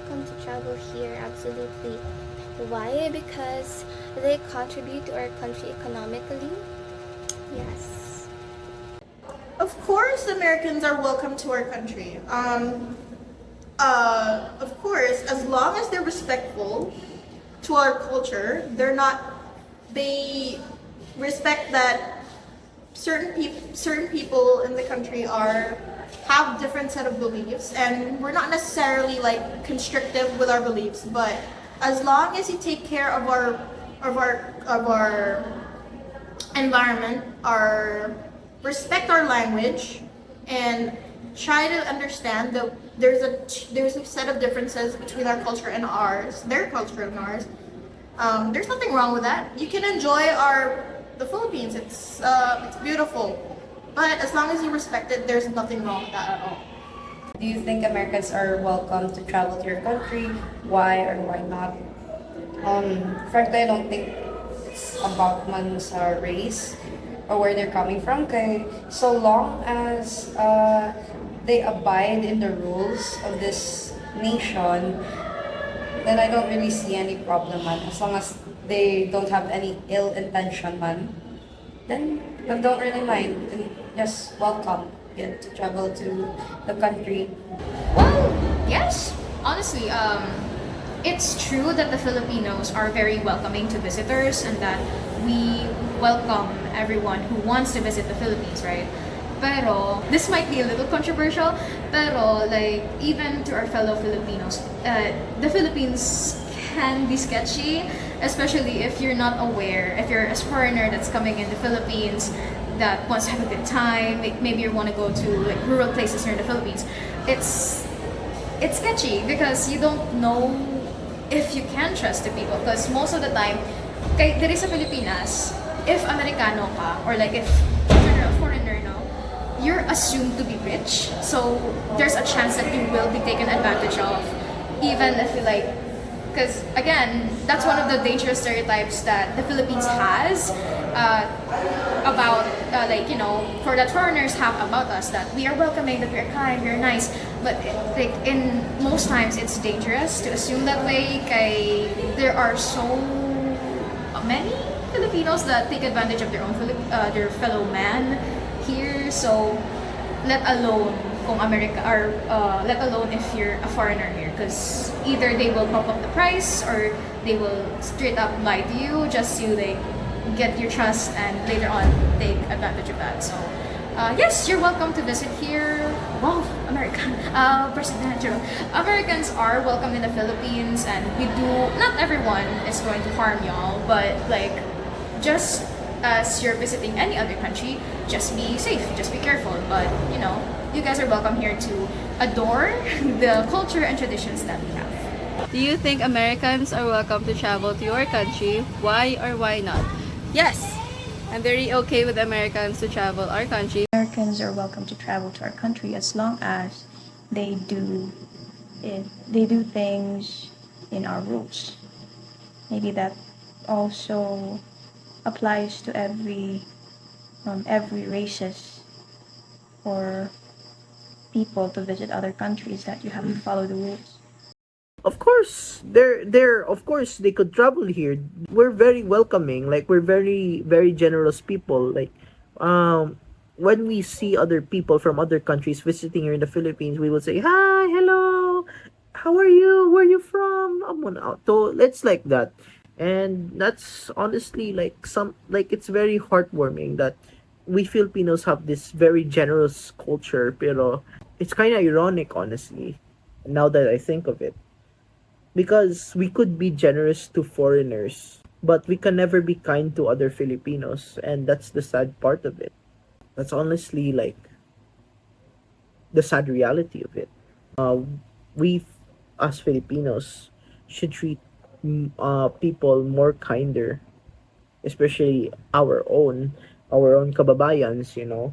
welcome to travel here, absolutely. Why? Because they contribute to our country economically. Yes. Of course, Americans are welcome to our country. Of course, as long as they're respectful to our culture, they respect that certain people in the country are have different set of beliefs, and we're not necessarily like constrictive with our beliefs, but as long as you take care of our environment, our respect our language, and try to understand that there's a set of differences between our culture and ours, their culture and ours. There's nothing wrong with that. You can enjoy the Philippines. It's beautiful, but as long as you respect it, there's nothing wrong with that at all. Do you think Americans are welcome to travel to your country? Why or why not? Frankly, I don't think it's about one's race or where they're coming from. Okay, so long as they abide in the rules of this nation, then I don't really see any problem, man. As long as they don't have any ill intention, man, then I don't really mind. And just welcome to travel to the country. Well, yes. Honestly, it's true that the Filipinos are very welcoming to visitors and that we welcome everyone who wants to visit the Philippines, right? Pero, this might be a little controversial, pero like, even to our fellow Filipinos, the Philippines can be sketchy, especially if you're not aware, if you're a foreigner that's coming in the Philippines that wants to have a good time, maybe you want to go to like rural places here in the Philippines. It's sketchy because you don't know if you can trust the people, because most of the time, kay diri sa Pilipinas, if Amerikano ka or like if you're a foreigner, no, you're assumed to be rich, so there's a chance that you will be taken advantage of, even if you like, because again, that's one of the dangerous stereotypes that the Philippines has about like, you know, for that foreigners have about us, that we are welcoming, that we are kind, we are nice, but like in most times it's dangerous to assume that way. Kay there are so many Filipinos that take advantage of their fellow man here, so let alone kung America, or let alone if you're a foreigner here, because either they will pump up the price or they will straight up lie to you just to like get your trust and later on take advantage of that. So yes, you're welcome to visit here. Wow, American President Joe. Americans are welcome in the Philippines, and we do. Not everyone is going to harm y'all, but like, just as you're visiting any other country, just be safe, just be careful. But you know, you guys are welcome here to adore the culture and traditions that we have. Do you think Americans are welcome to travel to your country? Why or why not? Yes, I'm very okay with Americans to travel our country. Americans are welcome to travel to our country as long as they do they do things in our rules. Maybe that also applies to every races or people to visit other countries, that you have to follow the rules. Of course, they're of course they could travel here. We're very welcoming, like we're very generous people. Like when we see other people from other countries visiting here in the Philippines, we will say hi, hello, how are you, where are you from, so it's like that. And that's honestly like it's very heartwarming that we Filipinos have this very generous culture, pero it's kind of ironic, honestly, now that I think of it, because we could be generous to foreigners, but we can never be kind to other Filipinos, and that's the sad part of it. That's honestly like the sad reality of it. We as Filipinos should treat people more kinder, especially our own kababayans, you know.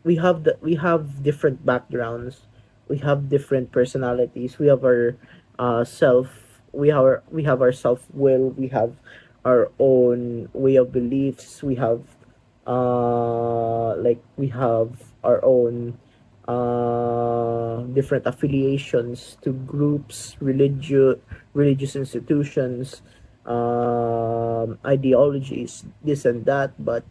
We have different backgrounds, we have different personalities, we have our we have our self will, we have our own way of beliefs, we have our own different affiliations to groups, religious institutions, ideologies, this and that. But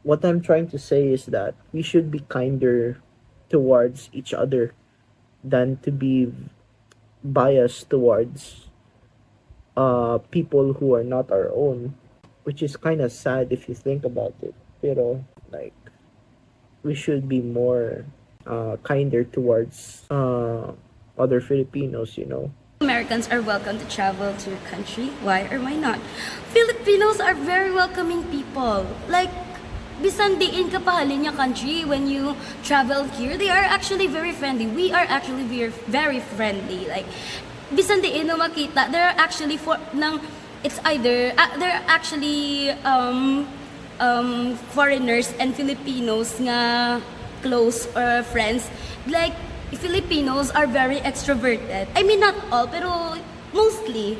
what I'm trying to say is that we should be kinder towards each other than to be biased towards people who are not our own, which is kind of sad if you think about it. Pero like we should be more kinder towards other Filipinos, you know. Americans are welcome to travel to your country. Why or why not? Filipinos are very welcoming people. Like, bisan diin ka pahalin yung country when you travel here, they are actually very friendly. We are actually very, very friendly. Like, bisan diin no makita, there are actually it's either, there are actually foreigners and Filipinos nga close or friends. Like, Filipinos are very extroverted. I mean, not all, pero mostly.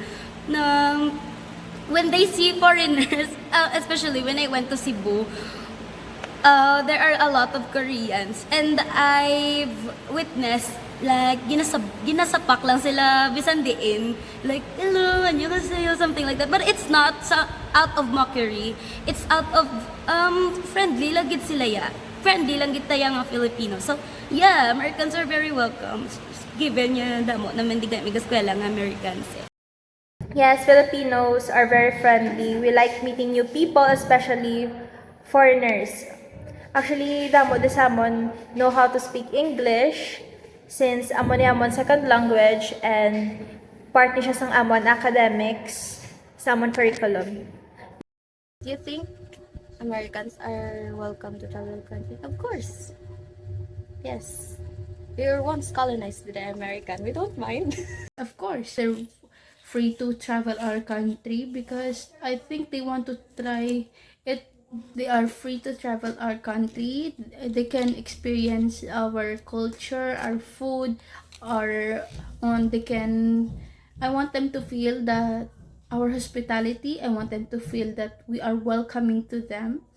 Na, when they see foreigners, especially when I went to Cebu, there are a lot of Koreans. And I've witnessed, like, ginasapak lang sila, bisan diin. Like, hello, annyeonghaseyo, something like that. But it's not out of mockery. It's out of friendly lang gid sila ya. Friendly lang gid tayo nga Filipino. So, yeah, Americans are very welcome. Given yung damo naman di kami eskwela nga Americans. Yes, Filipinos are very friendly. We like meeting new people, especially foreigners. Actually, damo de samon know how to speak English since amon amon second language and part ni siya sang amon academics sa amon curriculum. Do you think Americans are welcome to travel country? Of course. Yes. We were once colonized with the American. We don't mind. Of course, they're free to travel our country because I think they want to try it. They are free to travel our country. They can experience our culture, our food, they can. I want them to feel that our hospitality. I want them to feel that we are welcoming to them.